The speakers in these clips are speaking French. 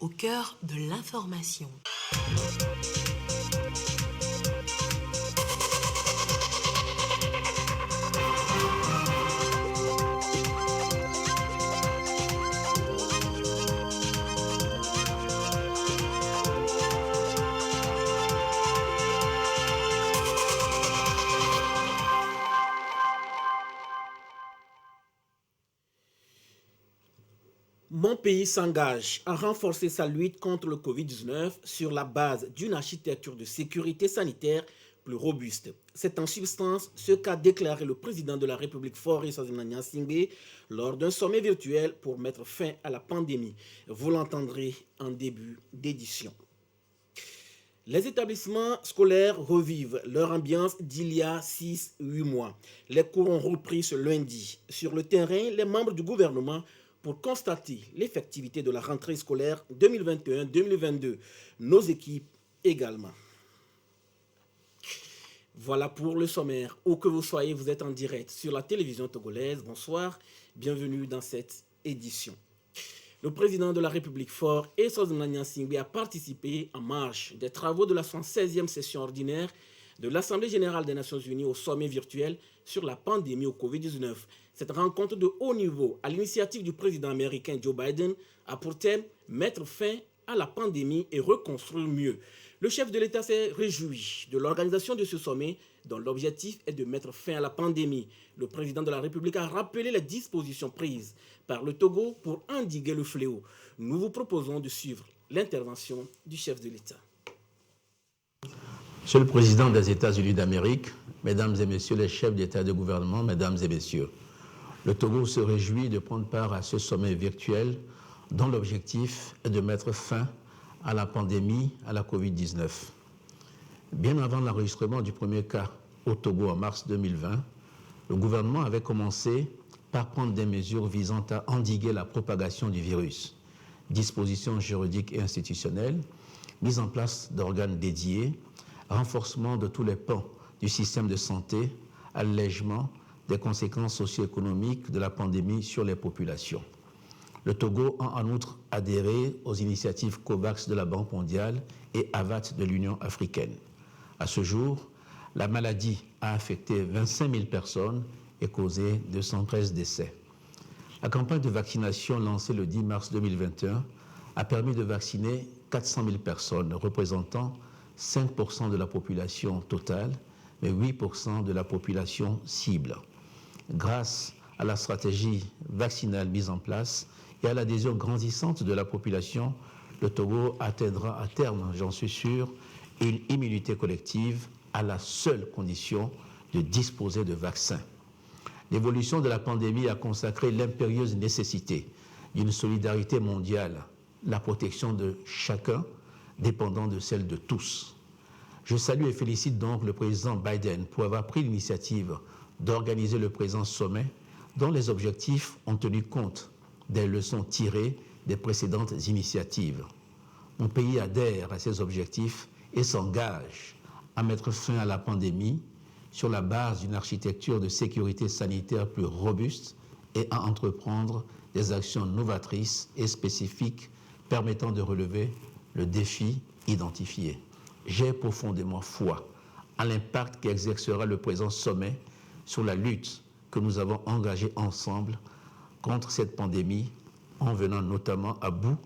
au cœur de l'information. Mon pays s'engage à renforcer sa lutte contre le Covid-19 sur la base d'une architecture de sécurité sanitaire plus robuste. C'est en substance ce qu'a déclaré le président de la République Faure Gnassingbé lors d'un sommet virtuel pour mettre fin à la pandémie. Vous l'entendrez en début d'édition. Les établissements scolaires revivent leur ambiance d'il y a 6-8 mois. Les cours ont repris ce lundi. Sur le terrain, les membres du gouvernement pour constater l'effectivité de la rentrée scolaire 2021-2022. Nos équipes également. Voilà pour le sommaire. Où que vous soyez, vous êtes en direct sur la télévision togolaise. Bonsoir, bienvenue dans cette édition. Le président de la République Faure Gnassingbé a participé en marge des travaux de la 76e session ordinaire de l'Assemblée générale des Nations unies au sommet virtuel sur la pandémie au Covid-19. Cette rencontre de haut niveau, à l'initiative du président américain Joe Biden, a pour thème « Mettre fin à la pandémie et reconstruire mieux ». Le chef de l'État s'est réjoui de l'organisation de ce sommet dont l'objectif est de mettre fin à la pandémie. Le président de la République a rappelé les dispositions prises par le Togo pour endiguer le fléau. Nous vous proposons de suivre l'intervention du chef de l'État. Monsieur le Président des États-Unis d'Amérique, Mesdames et Messieurs les chefs d'État et de gouvernement, Mesdames et Messieurs, le Togo se réjouit de prendre part à ce sommet virtuel dont l'objectif est de mettre fin à la pandémie, à la Covid-19. Bien avant l'enregistrement du premier cas au Togo en mars 2020, le gouvernement avait commencé par prendre des mesures visant à endiguer la propagation du virus, dispositions juridiques et institutionnelles, mise en place d'organes dédiés, renforcement de tous les pans du système de santé, allègement des conséquences socio-économiques de la pandémie sur les populations. Le Togo a en outre adhéré aux initiatives COVAX de la Banque mondiale et AVAT de l'Union africaine. À ce jour, la maladie a affecté 25 000 personnes et causé 213 décès. La campagne de vaccination lancée le 10 mars 2021 a permis de vacciner 400 000 personnes, représentant 5% de la population totale, mais 8% de la population cible. Grâce à la stratégie vaccinale mise en place et à l'adhésion grandissante de la population, le Togo atteindra à terme, j'en suis sûr, une immunité collective à la seule condition de disposer de vaccins. L'évolution de la pandémie a consacré l'impérieuse nécessité d'une solidarité mondiale, la protection de chacun dépendant de celle de tous. Je salue et félicite donc le président Biden pour avoir pris l'initiative d'organiser le présent sommet dont les objectifs ont tenu compte des leçons tirées des précédentes initiatives. Mon pays adhère à ces objectifs et s'engage à mettre fin à la pandémie sur la base d'une architecture de sécurité sanitaire plus robuste et à entreprendre des actions novatrices et spécifiques permettant de relever le défi identifié. J'ai profondément foi à l'impact qu'exercera le présent sommet sur la lutte que nous avons engagée ensemble contre cette pandémie en venant notamment à bout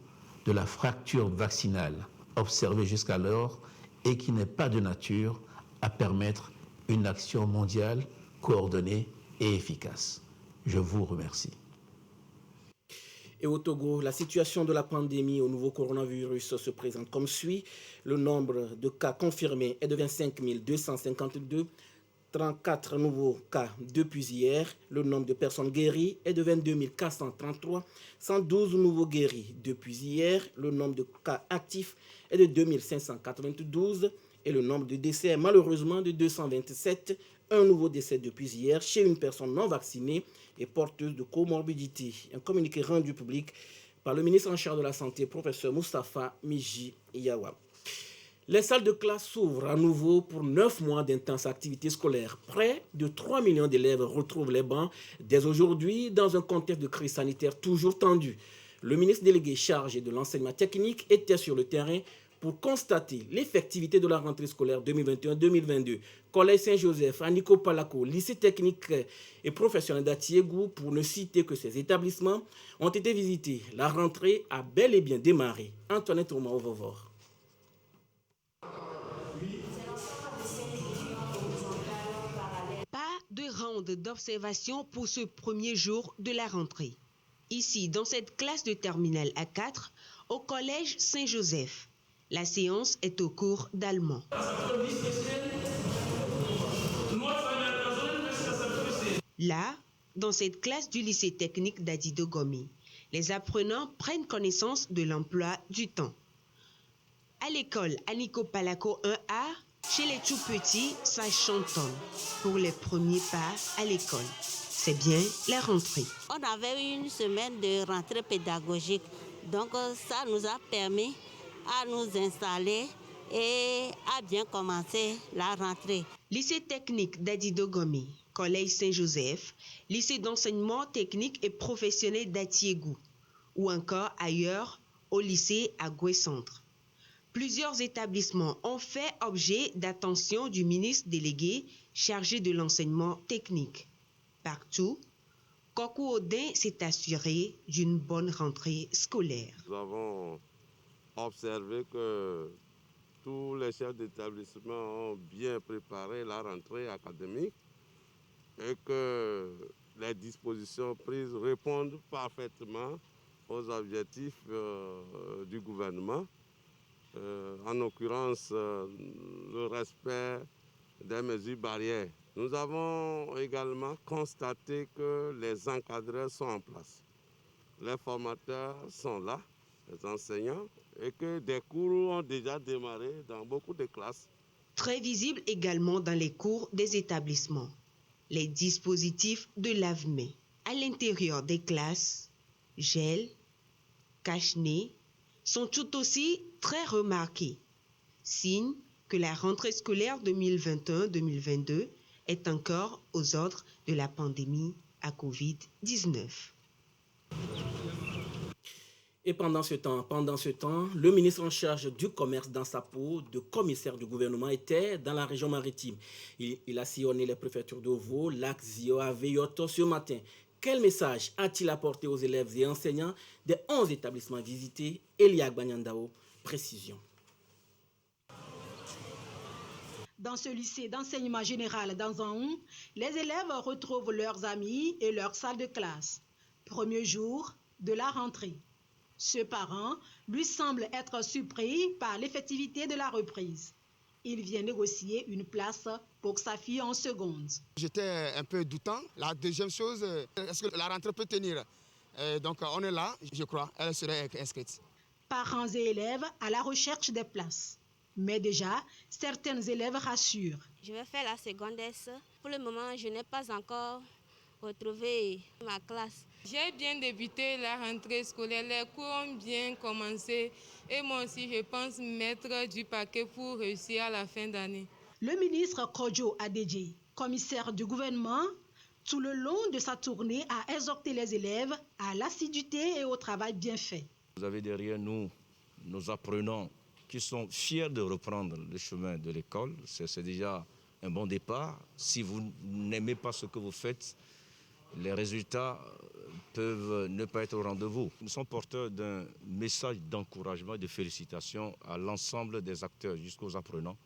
de la fracture vaccinale observée jusqu'alors et qui n'est pas de nature à permettre une action mondiale coordonnée et efficace. Je vous remercie. Et au Togo, la situation de la pandémie au nouveau coronavirus se présente comme suit. Le nombre de cas confirmés est de 25 252, 34 nouveaux cas depuis hier. Le nombre de personnes guéries est de 22 433, 112 nouveaux guéris depuis hier. Le nombre de cas actifs est de 2 592 et le nombre de décès est malheureusement de 227. Un nouveau décès depuis hier chez une personne non vaccinée et porteuse de comorbidité. Un communiqué rendu public par le ministre en charge de la Santé, professeur Moustapha Miji Yawa. Les salles de classe s'ouvrent à nouveau pour 9 mois d'intense activité scolaire. Près de 3 millions d'élèves retrouvent les bancs dès aujourd'hui dans un contexte de crise sanitaire toujours tendue. Le ministre délégué chargé de l'enseignement technique était sur le terrain pour constater l'effectivité de la rentrée scolaire 2021-2022. Collège Saint-Joseph, Aniko Palako, lycée technique et professionnel d'Atiégou, pour ne citer que ces établissements, ont été visités. La rentrée a bel et bien démarré. Antoinette Rouma-Ovovor. Pas de ronde d'observation pour ce premier jour de la rentrée. Ici, dans cette classe de terminale A4, au collège Saint-Joseph, la séance est au cours d'allemand. Là, dans cette classe du lycée technique d'Adidogomi, les apprenants prennent connaissance de l'emploi du temps. À l'école Aniko Palako 1A, chez les tout petits, ça chantonne pour les premiers pas à l'école. C'est bien la rentrée. On avait eu une semaine de rentrée pédagogique, donc ça nous a permis à nous installer et à bien commencer la rentrée. Lycée technique d'Adidogomi, collège Saint-Joseph, lycée d'enseignement technique et professionnel d'Atiégou, ou encore ailleurs au lycée à Goué-Centre. Plusieurs établissements ont fait objet d'attention du ministre délégué chargé de l'enseignement technique. Partout, Kokou Odin s'est assuré d'une bonne rentrée scolaire. Nous avons observé que tous les chefs d'établissement ont bien préparé la rentrée académique et que les dispositions prises répondent parfaitement aux objectifs du gouvernement. En l'occurrence, le respect des mesures barrières. Nous avons également constaté que les encadreurs sont en place. Les formateurs sont là, les enseignants, et que des cours ont déjà démarré dans beaucoup de classes. Très visible également dans les cours des établissements, les dispositifs de lave-mains. À l'intérieur des classes, gel, cache-nez sont tout aussi très remarqués, signe que la rentrée scolaire 2021-2022 est encore aux ordres de la pandémie à Covid-19. Et pendant ce temps, le ministre en charge du commerce dans sa peau de commissaire du gouvernement était dans la région maritime. Il a sillonné les préfectures d'Ovo, Lac, Zio, Yoto ce matin. Quel message a-t-il apporté aux élèves et enseignants des 11 établissements visités? Eliak Banyandao, précision. Dans ce lycée d'enseignement général d'Anzaoun, les élèves retrouvent leurs amis et leur salle de classe. Premier jour de la rentrée. Ce parent lui semble être surpris par l'effectivité de la reprise. Il vient négocier une place pour sa fille en seconde. J'étais un peu doutant. La deuxième chose, est-ce que la rentrée peut tenir? Donc on est là, je crois, elle serait inscrite. Parents et élèves à la recherche des places. Mais déjà, certains élèves rassurent. Je vais faire la seconde S. Pour le moment, je n'ai pas encore retrouvé ma classe. J'ai bien débuté la rentrée scolaire, les cours ont bien commencé et moi aussi je pense mettre du paquet pour réussir à la fin d'année. Le ministre Kodjo Adedje, commissaire du gouvernement, tout le long de sa tournée a exhorté les élèves à l'assiduité et au travail bien fait. Vous avez derrière nous nos apprenants qui sont fiers de reprendre le chemin de l'école. C'est déjà un bon départ. Si vous n'aimez pas ce que vous faites, les résultats peuvent ne pas être au rendez-vous. Nous sommes porteurs d'un message d'encouragement et de félicitations à l'ensemble des acteurs jusqu'aux apprenants.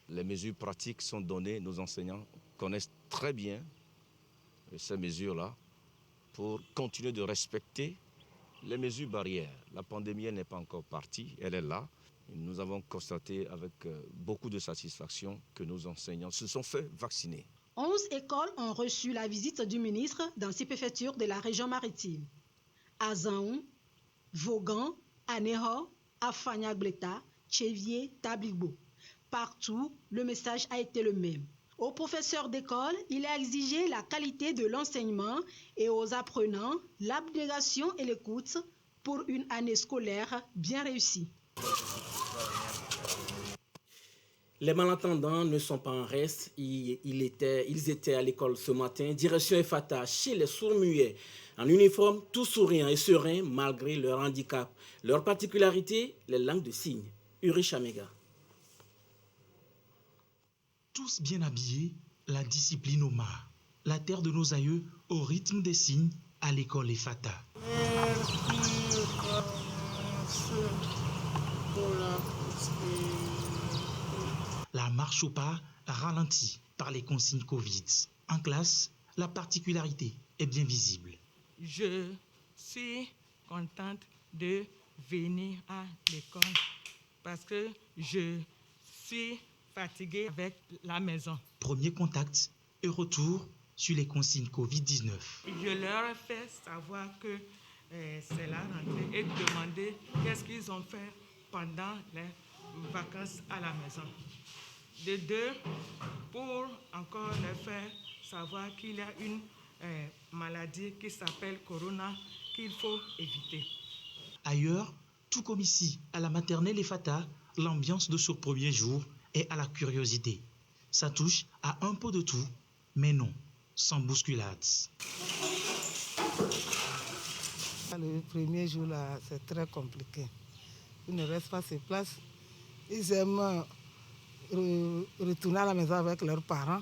Les mesures pratiques sont données, nos enseignants connaissent très bien ces mesures-là pour continuer de respecter les mesures barrières. La pandémie n'est pas encore partie, elle est là. Nous avons constaté avec beaucoup de satisfaction que nos enseignants se sont fait vacciner. 11 écoles ont reçu la visite du ministre dans 6 préfectures de la région maritime. À Zaoun, Vaughan, Aného, Afanya-Gleta, Tchévier, Tabligbo. Partout, le message a été le même. Aux professeurs d'école, il a exigé la qualité de l'enseignement et aux apprenants, l'abnégation et l'écoute pour une année scolaire bien réussie. Les malentendants ne sont pas en reste. Ils étaient à l'école ce matin. Direction Efata, chez les sourds-muets. en uniforme, tout souriant et serein malgré leur handicap. Leur particularité, les langues de signes. Uri Chamega. Tous bien habillés, la discipline au mar. La terre de nos aïeux au rythme des signes à l'école Efata. La marche au pas ralentie par les consignes Covid. En classe, la particularité est bien visible. Je suis contente de venir à l'école parce que je suis fatiguée avec la maison. Premier contact et retour sur les consignes Covid-19. Je leur ai fait savoir que c'est la rentrée et demander qu'est-ce qu'ils ont fait pendant les vacances à la maison. De deux, pour encore leur faire savoir qu'il y a une maladie qui s'appelle Corona qu'il faut éviter. Ailleurs, tout comme ici, à la maternelle Efata, l'ambiance de ce premier jour est à la curiosité. Ça touche à un peu de tout, mais non, sans bousculades. Le premier jour, là, c'est très compliqué. Ils ne restent pas sur place. Ils aiment retourner à la maison avec leurs parents.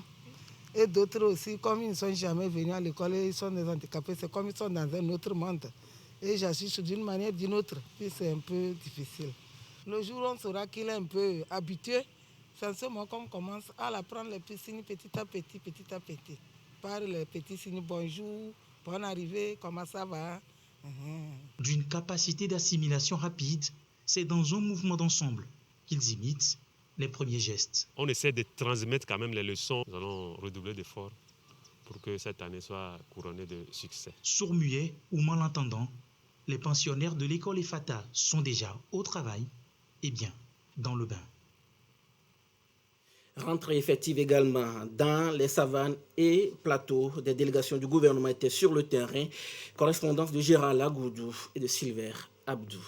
Et d'autres aussi, comme ils ne sont jamais venus à l'école, ils sont des handicapés, c'est comme ils sont dans un autre monde. Et j'assiste d'une manière ou d'une autre, puis c'est un peu difficile. Le jour où on saura qu'il est un peu habitué, c'est en ce moment qu'on commence à l'apprendre les petits signes petit à petit. Par les petits signes, bonjour, bonne arrivée, comment ça va? D'une capacité d'assimilation rapide, c'est dans un mouvement d'ensemble qu'ils imitent les premiers gestes. On essaie de transmettre quand même les leçons. Nous allons redoubler d'efforts pour que cette année soit couronnée de succès. Sourds-muets ou malentendants, les pensionnaires de l'école Efata sont déjà au travail et bien dans le bain. Rentrée effective également dans les savanes et plateaux. Des délégations du gouvernement étaient sur le terrain. Correspondance de Gérard Lagoudou et de Silver Abdou.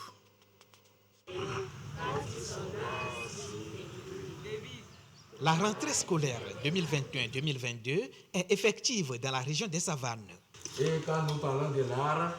La rentrée scolaire 2021-2022 est effective dans la région des Savanes. Et quand nous parlons de l'art,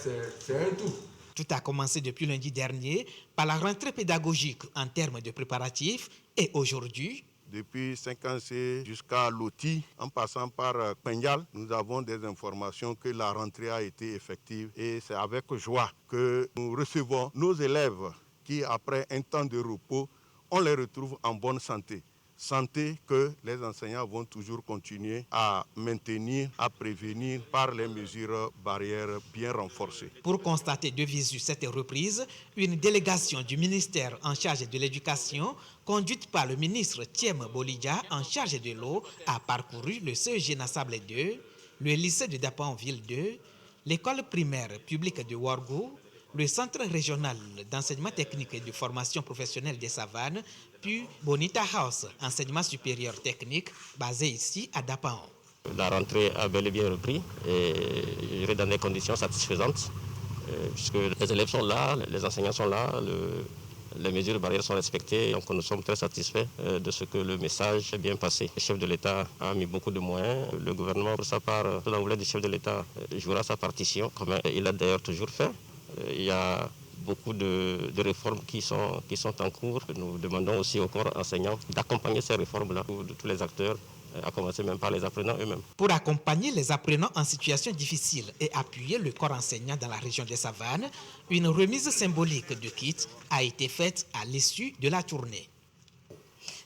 c'est un tout. Tout a commencé depuis lundi dernier par la rentrée pédagogique en termes de préparatifs et aujourd'hui, depuis 5C jusqu'à Loti, en passant par Penjal, nous avons des informations que la rentrée a été effective et c'est avec joie que nous recevons nos élèves qui, après un temps de repos, on les retrouve en bonne santé. Santé que les enseignants vont toujours continuer à maintenir, à prévenir par les mesures barrières bien renforcées. Pour constater de visu cette reprise, une délégation du ministère en charge de l'éducation, conduite par le ministre Thiem Bolidja en charge de l'eau, a parcouru le CEG Nassable 2, le lycée de Dapanville 2, l'école primaire publique de Ouargou, le centre régional d'enseignement technique et de formation professionnelle des Savanes, puis Bonita House, enseignement supérieur technique, basé ici à Dapan. La rentrée a bel et bien repris, et je dirais dans des conditions satisfaisantes, puisque les élèves sont là, les enseignants sont là, les mesures barrières sont respectées, donc nous sommes très satisfaits de ce que le message est bien passé. Le chef de l'État a mis beaucoup de moyens, le gouvernement pour sa part, sous l'enveloppe du chef de l'État, jouera sa partition, comme il a d'ailleurs toujours fait. Il y a beaucoup de réformes qui sont en cours. Nous demandons aussi au corps enseignant d'accompagner ces réformes-là, de tous les acteurs, à commencer même par les apprenants eux-mêmes. Pour accompagner les apprenants en situation difficile et appuyer le corps enseignant dans la région des Savanes, une remise symbolique de kits a été faite à l'issue de la tournée.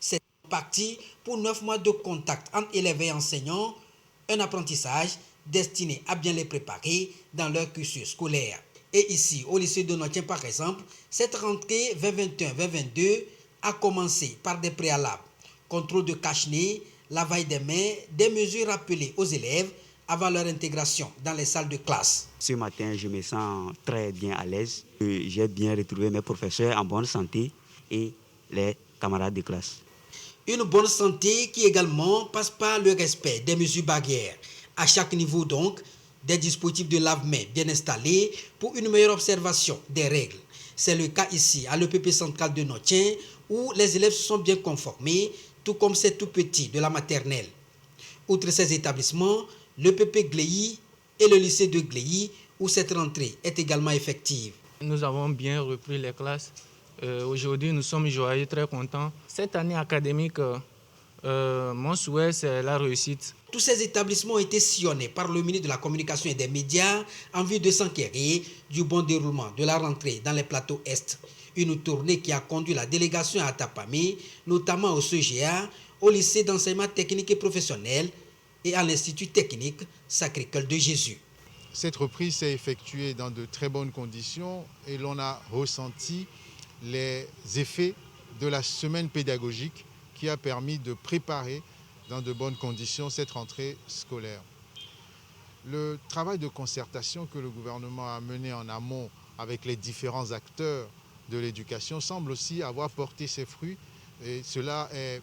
C'est parti pour 9 mois de contact entre élèves et enseignants, un apprentissage destiné à bien les préparer dans leur cursus scolaire. Et ici, au lycée de Notien, par exemple, cette rentrée 2021-2022 a commencé par des préalables. Contrôle de cache-nez, lavage des mains, des mesures rappelées aux élèves avant leur intégration dans les salles de classe. Ce matin, je me sens très bien à l'aise. J'ai bien retrouvé mes professeurs en bonne santé et les camarades de classe. Une bonne santé qui également passe par le respect des mesures barrières. À chaque niveau donc, des dispositifs de lave-mains bien installés pour une meilleure observation des règles. C'est le cas ici à l'EPP central de Notien où les élèves se sont bien conformés, tout comme ces tout petits de la maternelle. Outre ces établissements, l'EPP Gléi et le lycée de Gléy, où cette rentrée est également effective. Nous avons bien repris les classes. Aujourd'hui, nous sommes joyeux, très contents. Cette année académique, mon souhait, c'est la réussite. Tous ces établissements ont été sillonnés par le ministre de la Communication et des Médias en vue de s'enquérir du bon déroulement de la rentrée dans les plateaux Est. Une tournée qui a conduit la délégation à Tapamé, notamment au CEGA, au lycée d'enseignement technique et professionnel et à l'Institut technique Sacré-Cœur de Jésus. Cette reprise s'est effectuée dans de très bonnes conditions et l'on a ressenti les effets de la semaine pédagogique qui a permis de préparer dans de bonnes conditions cette rentrée scolaire. Le travail de concertation que le gouvernement a mené en amont avec les différents acteurs de l'éducation semble aussi avoir porté ses fruits et cela est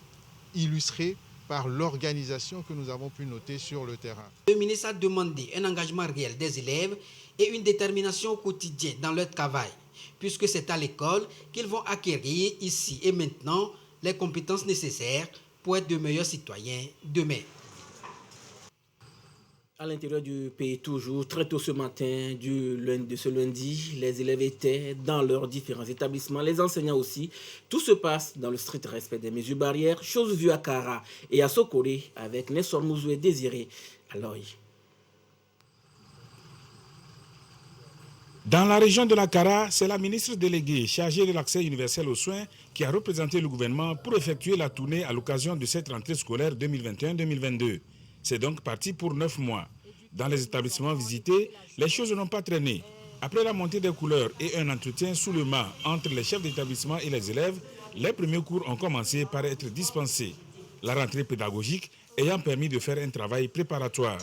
illustré par l'organisation que nous avons pu noter sur le terrain. Le ministre a demandé un engagement réel des élèves et une détermination au quotidien dans leur travail, puisque c'est à l'école qu'ils vont acquérir ici et maintenant les compétences nécessaires pour être de meilleurs citoyens demain. À l'intérieur du pays, toujours, très tôt ce matin de ce lundi, les élèves étaient dans leurs différents établissements, les enseignants aussi. Tout se passe dans le strict respect des mesures barrières, chose vue à Kara et à Sokoré avec Nessor Mouzoué Désiré à l'œil. Dans la région de la Kara, c'est la ministre déléguée chargée de l'accès universel aux soins qui a représenté le gouvernement pour effectuer la tournée à l'occasion de cette rentrée scolaire 2021-2022. C'est donc parti pour 9 mois. Dans les établissements visités, les choses n'ont pas traîné. Après la montée des couleurs et un entretien sous le mât entre les chefs d'établissement et les élèves, les premiers cours ont commencé par être dispensés. La rentrée pédagogique ayant permis de faire un travail préparatoire.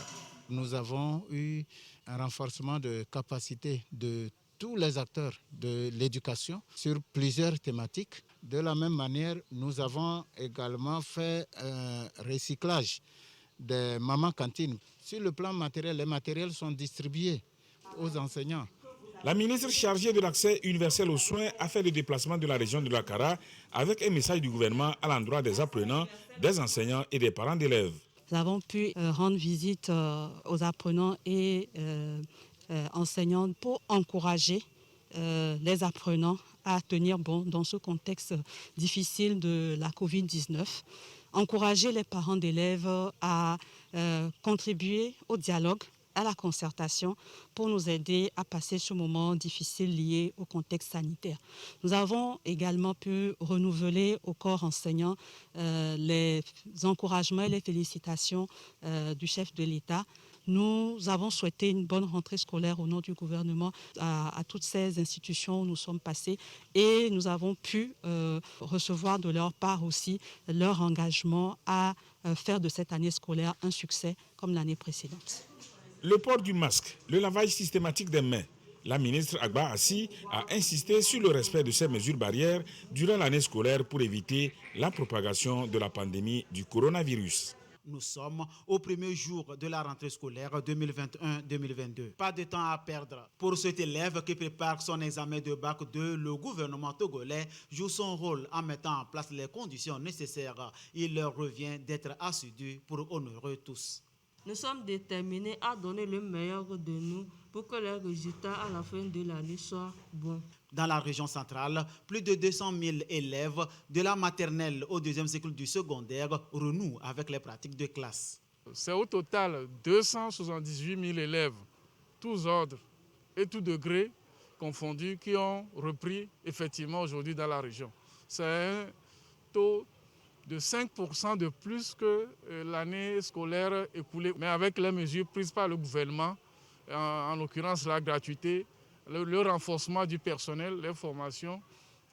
Nous avons eu un renforcement de capacité de tous les acteurs de l'éducation sur plusieurs thématiques. De la même manière, nous avons également fait un recyclage des mamans cantines. Sur le plan matériel, les matériels sont distribués aux enseignants. La ministre chargée de l'accès universel aux soins a fait le déplacement de la région de la Kara avec un message du gouvernement à l'endroit des apprenants, des enseignants et des parents d'élèves. Nous avons pu rendre visite aux apprenants et enseignants pour encourager les apprenants à tenir bon dans ce contexte difficile de la Covid-19. Encourager les parents d'élèves à contribuer au dialogue, à la concertation pour nous aider à passer ce moment difficile lié au contexte sanitaire. Nous avons également pu renouveler au corps enseignant les encouragements et les félicitations du chef de l'État. Nous avons souhaité une bonne rentrée scolaire au nom du gouvernement à toutes ces institutions où nous sommes passés et nous avons pu recevoir de leur part aussi leur engagement à faire de cette année scolaire un succès comme l'année précédente. Le port du masque, le lavage systématique des mains. La ministre Agba Assi a insisté sur le respect de ces mesures barrières durant l'année scolaire pour éviter la propagation de la pandémie du coronavirus. Nous sommes au premier jour de la rentrée scolaire 2021-2022. Pas de temps à perdre. Pour cet élève qui prépare son examen de bac 2, le gouvernement togolais joue son rôle en mettant en place les conditions nécessaires. Il leur revient d'être assidus pour honorer tous. Nous sommes déterminés à donner le meilleur de nous pour que les résultats à la fin de l'année soient bons. Dans la région centrale, plus de 200 000 élèves de la maternelle au deuxième cycle du secondaire renouent avec les pratiques de classe. C'est au total 278 000 élèves, tous ordres et tous degrés confondus, qui ont repris effectivement aujourd'hui dans la région. C'est un taux de 5% de plus que l'année scolaire écoulée. Mais avec les mesures prises par le gouvernement, en l'occurrence la gratuité, le renforcement du personnel, les formations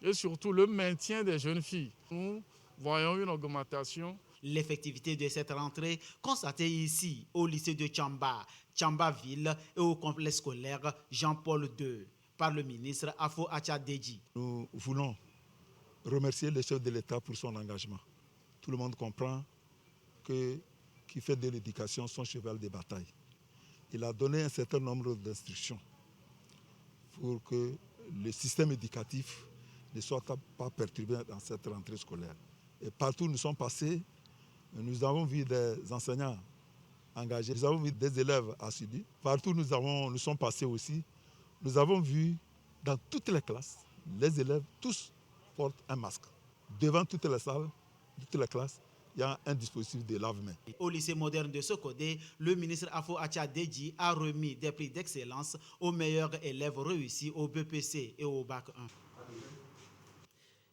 et surtout le maintien des jeunes filles, nous voyons une augmentation. L'effectivité de cette rentrée constatée ici au lycée de Tchamba-Ville et au complexe scolaire Jean-Paul II par le ministre Afo Atcha-Deji. Nous voulons remercier le chef de l'État pour son engagement. Tout le monde comprend qu'il fait de l'éducation son cheval de bataille. Il a donné un certain nombre d'instructions pour que le système éducatif ne soit pas perturbé dans cette rentrée scolaire. Et partout où nous sommes passés, nous avons vu des enseignants engagés. Nous avons vu des élèves assidus. Partout nous sommes passés aussi. Nous avons vu dans toutes les classes, les élèves tous portent un masque. Devant toutes les salles, toutes les classes, il y a un dispositif de lave-mains. Au lycée moderne de Sokodé, le ministre Afo Acha Deji a remis des prix d'excellence aux meilleurs élèves réussis au BPC et au Bac 1.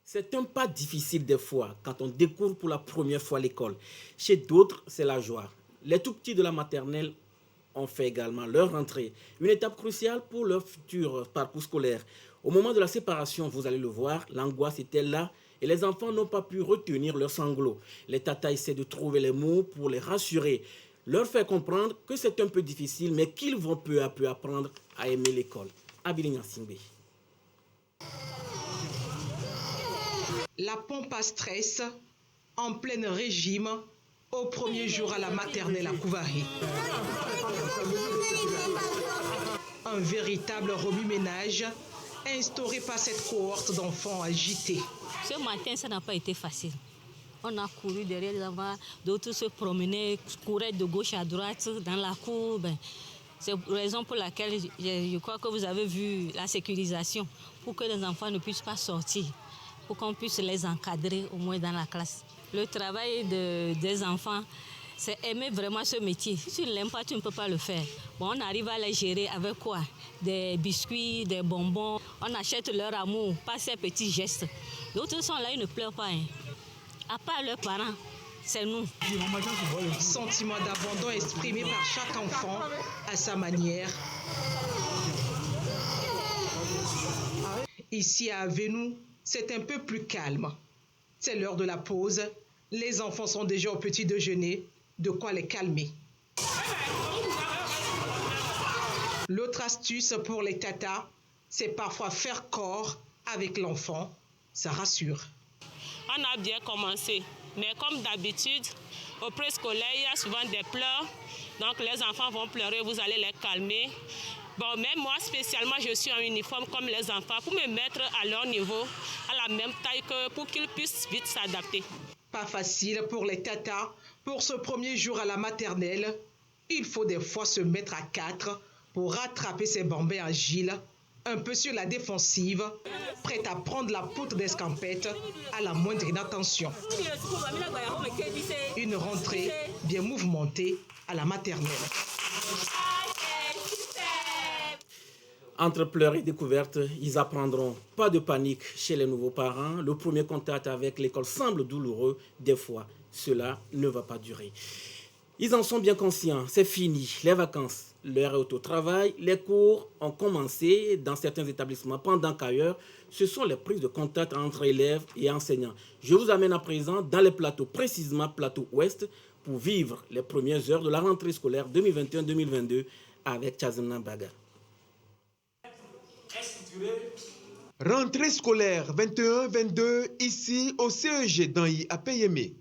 C'est un pas difficile des fois quand on découvre pour la première fois l'école. Chez d'autres, c'est la joie. Les tout-petits de la maternelle ont fait également leur rentrée. Une étape cruciale pour leur futur parcours scolaire. Au moment de la séparation, vous allez le voir, l'angoisse était là et les enfants n'ont pas pu retenir leurs sanglots. Les tatas essaient de trouver les mots pour les rassurer, leur faire comprendre que c'est un peu difficile, mais qu'ils vont peu à peu apprendre à aimer l'école. Abiligna Singbe. La pompe à stress en plein régime au premier jour à la maternelle à Kouvari. Un véritable remue-ménage instauré par cette cohorte d'enfants agités. Ce matin, ça n'a pas été facile. On a couru derrière les enfants, d'autres se promenaient, couraient de gauche à droite dans la cour. C'est la raison pour laquelle je crois que vous avez vu la sécurisation, pour que les enfants ne puissent pas sortir, pour qu'on puisse les encadrer au moins dans la classe. Le travail des enfants, c'est aimer vraiment ce métier. Si tu ne l'aimes pas, tu ne peux pas le faire. Bon, on arrive à les gérer avec quoi? Des biscuits, des bonbons. On achète leur amour, pas ces petits gestes. D'autres sont là, ils ne pleurent pas. À part leurs parents, c'est nous. Sentiment d'abandon exprimé par chaque enfant à sa manière. Ici à Avenou, c'est un peu plus calme. C'est l'heure de la pause. Les enfants sont déjà au petit déjeuner. De quoi les calmer. L'autre astuce pour les tatas, c'est parfois faire corps avec l'enfant. Ça rassure. On a bien commencé, mais comme d'habitude, au préscolaire, il y a souvent des pleurs. Donc les enfants vont pleurer, vous allez les calmer. Bon, même moi spécialement, je suis en uniforme comme les enfants pour me mettre à leur niveau, à la même taille que pour qu'ils puissent vite s'adapter. Pas facile pour les tatas. Pour ce premier jour à la maternelle, il faut des fois se mettre à 4 pour rattraper ces bambins agiles, un peu sur la défensive, prêts à prendre la poutre d'escampette à la moindre inattention. Une rentrée bien mouvementée à la maternelle. Entre pleurs et découvertes, ils apprendront. Pas de panique chez les nouveaux parents. Le premier contact avec l'école semble douloureux. Des fois, cela ne va pas durer. Ils en sont bien conscients. C'est fini. Les vacances, l'heure est au travail. Les cours ont commencé dans certains établissements, pendant qu'ailleurs, ce sont les prises de contact entre élèves et enseignants. Je vous amène à présent dans les plateaux, précisément plateau ouest, pour vivre les premières heures de la rentrée scolaire 2021-2022 avec Chazena Baga. Rentrée scolaire 21-22 ici au CEG d'Anyi à Payémé.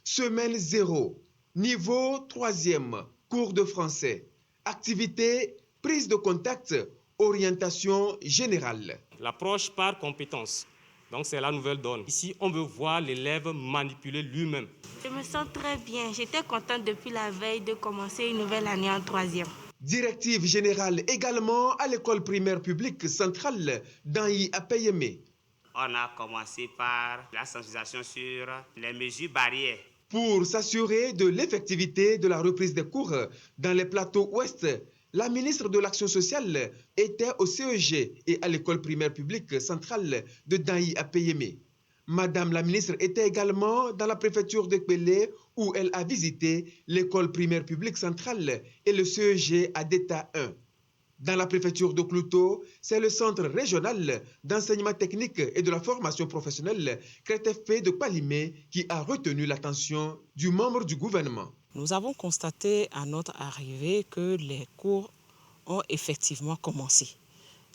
Semaine 0, niveau 3e, cours de français. Activité, prise de contact, orientation générale. L'approche par compétence. Donc c'est la nouvelle donne. Ici, on veut voir l'élève manipuler lui-même. Je me sens très bien. J'étais contente depuis la veille de commencer une nouvelle année en 3e. Directive générale également à l'école primaire publique centrale d'Anyi à Payémé. On a commencé par la sensibilisation sur les mesures barrières. Pour s'assurer de l'effectivité de la reprise des cours dans les plateaux ouest, la ministre de l'Action sociale était au CEG et à l'école primaire publique centrale de Danyi à Payémé. Madame la ministre était également dans la préfecture de Kpélé où elle a visité l'école primaire publique centrale et le CEG à Déta 1. Dans la préfecture de Clouto, c'est le centre régional d'enseignement technique et de la formation professionnelle CRETFP de Palimé qui a retenu l'attention du membre du gouvernement. Nous avons constaté à notre arrivée que les cours ont effectivement commencé.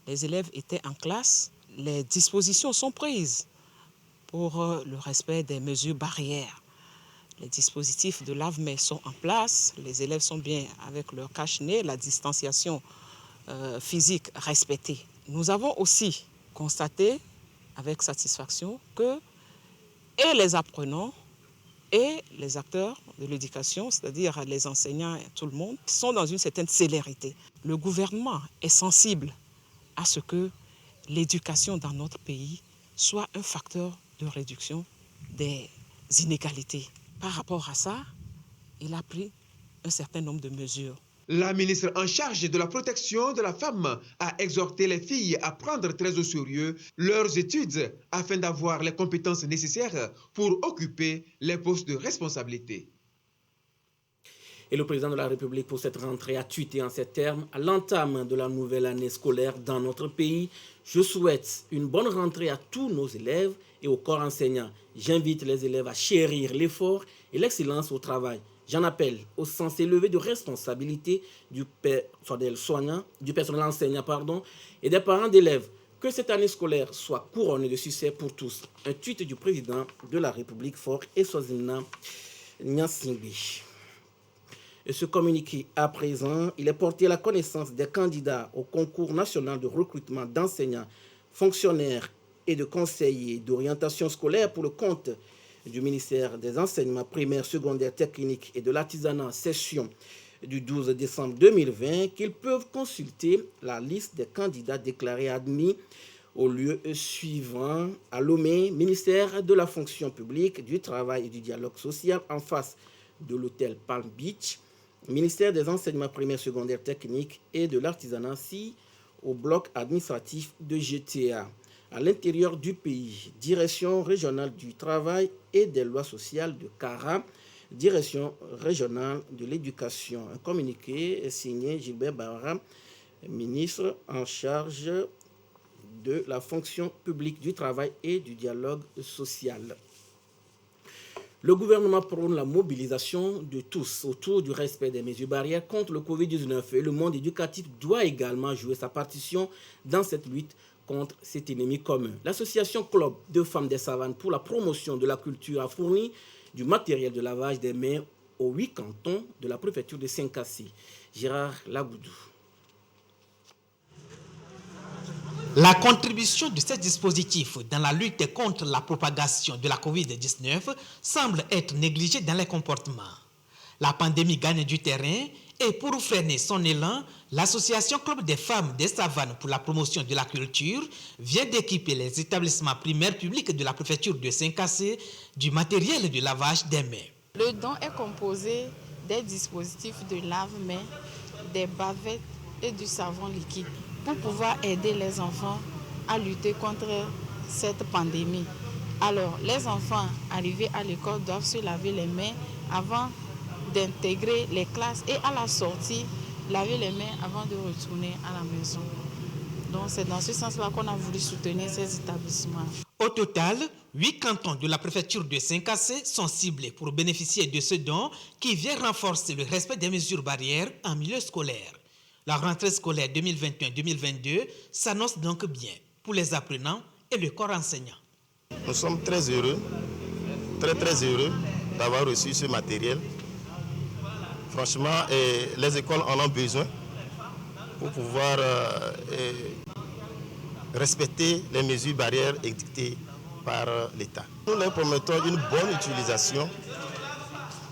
Les élèves étaient en classe, les dispositions sont prises pour le respect des mesures barrières. Les dispositifs de lave-mains sont en place, les élèves sont bien avec leur cache-nez, la distanciation physique respectée. Nous avons aussi constaté avec satisfaction que et les apprenants Et les acteurs de l'éducation, c'est-à-dire les enseignants et tout le monde, sont dans une certaine célérité. Le gouvernement est sensible à ce que l'éducation dans notre pays soit un facteur de réduction des inégalités. Par rapport à ça, il a pris un certain nombre de mesures. La ministre en charge de la protection de la femme a exhorté les filles à prendre très au sérieux leurs études afin d'avoir les compétences nécessaires pour occuper les postes de responsabilité. Et le président de la République pour cette rentrée a tweeté en ces termes: à l'entame de la nouvelle année scolaire dans notre pays, je souhaite une bonne rentrée à tous nos élèves et au corps enseignant. J'invite les élèves à chérir l'effort et l'excellence au travail. J'en appelle au sens élevé de responsabilité du personnel soignant, du personnel enseignant, et des parents d'élèves. Que cette année scolaire soit couronnée de succès pour tous. Un tweet du président de la République Faure Eswazina Nyasimbi. Et ce communiqué à présent, il est porté à la connaissance des candidats au concours national de recrutement d'enseignants, fonctionnaires et de conseillers d'orientation scolaire pour le compte du ministère des Enseignements primaires, secondaires, techniques et de l'artisanat, session du 12 décembre 2020, qu'ils peuvent consulter la liste des candidats déclarés admis au lieu suivant à Lomé, ministère de la fonction publique, du travail et du dialogue social, en face de l'hôtel Palm Beach, ministère des Enseignements primaires, secondaires, techniques et de l'artisanat, au bloc administratif de GTA. À l'intérieur du pays, direction régionale du travail et des lois sociales de Kara, direction régionale de l'éducation. Un communiqué est signé Gilbert Barra, ministre en charge de la fonction publique, du travail et du dialogue social. Le gouvernement prône la mobilisation de tous autour du respect des mesures barrières contre le Covid-19 et le monde éducatif doit également jouer sa partition dans cette lutte contre cet ennemi commun. L'association Club de femmes des savanes pour la promotion de la culture a fourni du matériel de lavage des mains aux 8 cantons de la préfecture de Saint-Cassé. Gérard Lagoudou. La contribution de ces dispositifs dans la lutte contre la propagation de la COVID-19 semble être négligée dans les comportements. La pandémie gagne du terrain et pour freiner son élan, l'association Club des femmes des savanes pour la promotion de la culture vient d'équiper les établissements primaires publics de la préfecture de Saint-Cassé du matériel de lavage des mains. Le don est composé des dispositifs de lave-mains, des bavettes et du savon liquide pour pouvoir aider les enfants à lutter contre cette pandémie. Alors, les enfants arrivés à l'école doivent se laver les mains avant d'intégrer les classes et à la sortie, laver les mains avant de retourner à la maison. Donc c'est dans ce sens-là qu'on a voulu soutenir ces établissements. Au total, 8 cantons de la préfecture de Saint-Cassé sont ciblés pour bénéficier de ce don qui vient renforcer le respect des mesures barrières en milieu scolaire. La rentrée scolaire 2021-2022 s'annonce donc bien pour les apprenants et le corps enseignant. Nous sommes très heureux, très heureux d'avoir reçu ce matériel. Franchement, les écoles en ont besoin pour pouvoir respecter les mesures barrières édictées par l'État. Nous leur promettons une bonne utilisation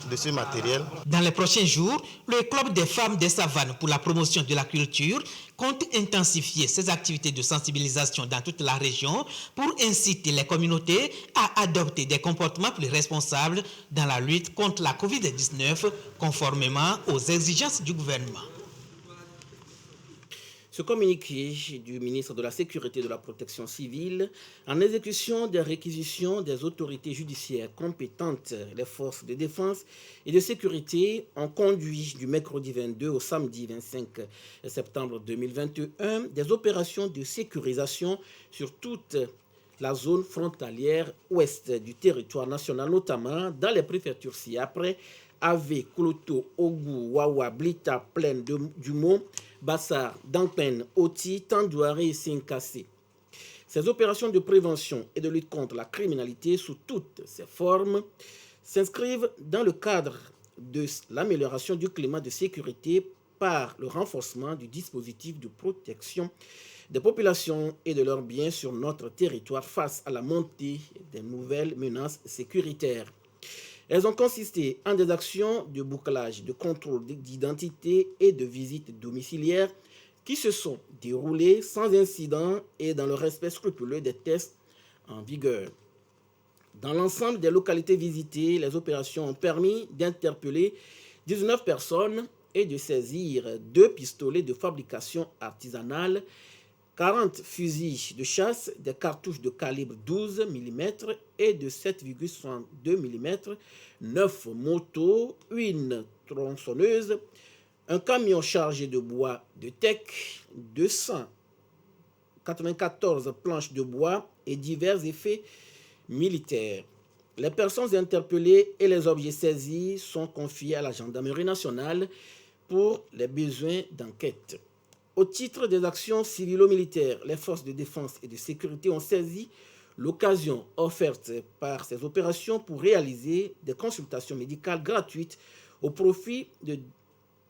de ce matériel. Dans les prochains jours, le Club des femmes des savanes pour la promotion de la culture compte intensifier ses activités de sensibilisation dans toute la région pour inciter les communautés à adopter des comportements plus responsables dans la lutte contre la COVID-19 conformément aux exigences du gouvernement. Ce communiqué du ministre de la Sécurité et de la Protection civile, en exécution des réquisitions des autorités judiciaires compétentes, les forces de défense et de sécurité ont conduit du mercredi 22 au samedi 25 septembre 2021 des opérations de sécurisation sur toute la zone frontalière ouest du territoire national, notamment dans les préfectures ci-après, Ave, Koulouto, Ogou, Wawa, Blita, Plaine du Mont, Bassar, Dangpen, Oti, Tandouaré et Saint-Cassé. Ces opérations de prévention et de lutte contre la criminalité sous toutes ses formes s'inscrivent dans le cadre de l'amélioration du climat de sécurité par le renforcement du dispositif de protection des populations et de leurs biens sur notre territoire face à la montée des nouvelles menaces sécuritaires. Elles ont consisté en des actions de bouclage, de contrôle d'identité et de visites domiciliaires qui se sont déroulées sans incident et dans le respect scrupuleux des tests en vigueur. Dans l'ensemble des localités visitées, les opérations ont permis d'interpeller 19 personnes et de saisir 2 pistolets de fabrication artisanale, 40 fusils de chasse, des cartouches de calibre 12 mm et de 7,62 mm, 9 motos, une tronçonneuse, un camion chargé de bois de teck, 294 planches de bois et divers effets militaires. Les personnes interpellées et les objets saisis sont confiés à la gendarmerie nationale pour les besoins d'enquête. Au titre des actions civilo-militaires, les forces de défense et de sécurité ont saisi l'occasion offerte par ces opérations pour réaliser des consultations médicales gratuites au profit de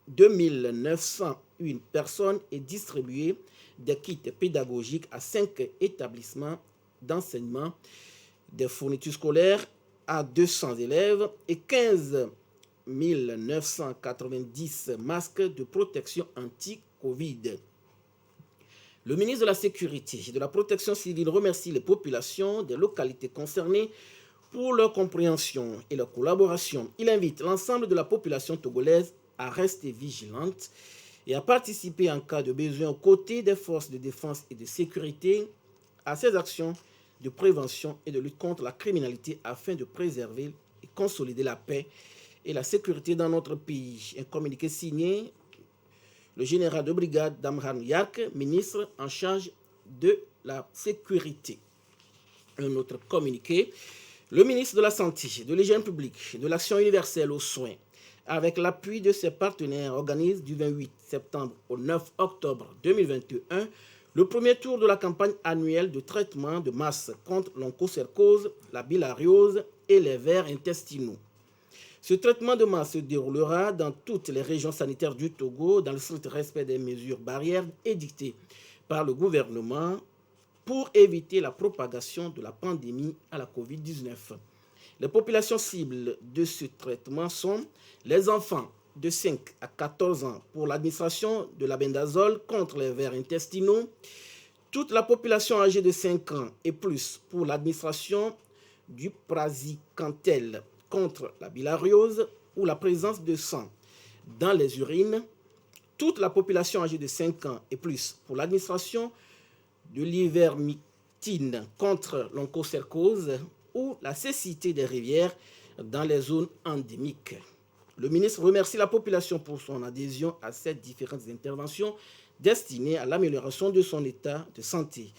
2901 personnes et distribuer des kits pédagogiques à 5 établissements d'enseignement, des fournitures scolaires à 200 élèves et 15 990 masques de protection anti-Covid. Le ministre de la Sécurité et de la Protection civile remercie les populations des localités concernées pour leur compréhension et leur collaboration. Il invite l'ensemble de la population togolaise à rester vigilante et à participer en cas de besoin aux côtés des forces de défense et de sécurité à ces actions de prévention et de lutte contre la criminalité afin de préserver et consolider la paix et la sécurité dans notre pays. Un communiqué signé le général de brigade Damran Yark, ministre en charge de la sécurité. Un autre communiqué, le ministre de la Santé, de l'Hygiène publique, de l'Action universelle aux soins, avec l'appui de ses partenaires, organise du 28 septembre au 9 octobre 2021 le premier tour de la campagne annuelle de traitement de masse contre l'onchocercose, la bilharziose et les vers intestinaux. Ce traitement de masse se déroulera dans toutes les régions sanitaires du Togo dans le strict respect des mesures barrières édictées par le gouvernement pour éviter la propagation de la pandémie à la COVID-19. Les populations cibles de ce traitement sont les enfants de 5 à 14 ans pour l'administration de l'albendazole contre les vers intestinaux, toute la population âgée de 5 ans et plus pour l'administration du praziquantel contre la bilharziose ou la présence de sang dans les urines, toute la population âgée de 5 ans et plus pour l'administration de l'ivermectine contre l'onchocercose ou la cécité des rivières dans les zones endémiques. Le ministre remercie la population pour son adhésion à ces différentes interventions destinées à l'amélioration de son état de santé.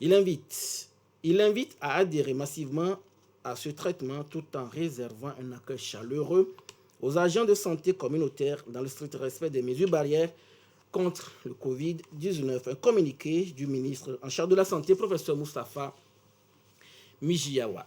Il invite à adhérer massivement à ce traitement tout en réservant un accueil chaleureux aux agents de santé communautaires dans le strict respect des mesures barrières contre le Covid-19. Un communiqué du ministre en charge de la Santé, professeur Moustapha Mijiawa.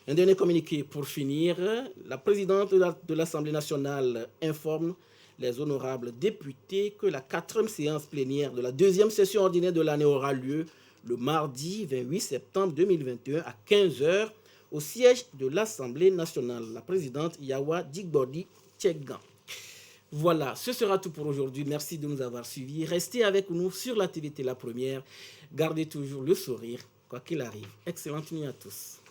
Un dernier communiqué pour finir. La présidente de l'Assemblée nationale informe les honorables députés que la 4e séance plénière de la 2e session ordinaire de l'année aura lieu le mardi 28 septembre 2021 à 15h au siège de l'Assemblée nationale. La présidente Yawa Digbodi Tchegan. Voilà, ce sera tout pour aujourd'hui. Merci de nous avoir suivis. Restez avec nous sur la TVT La Première. Gardez toujours le sourire, quoi qu'il arrive. Excellente nuit à tous.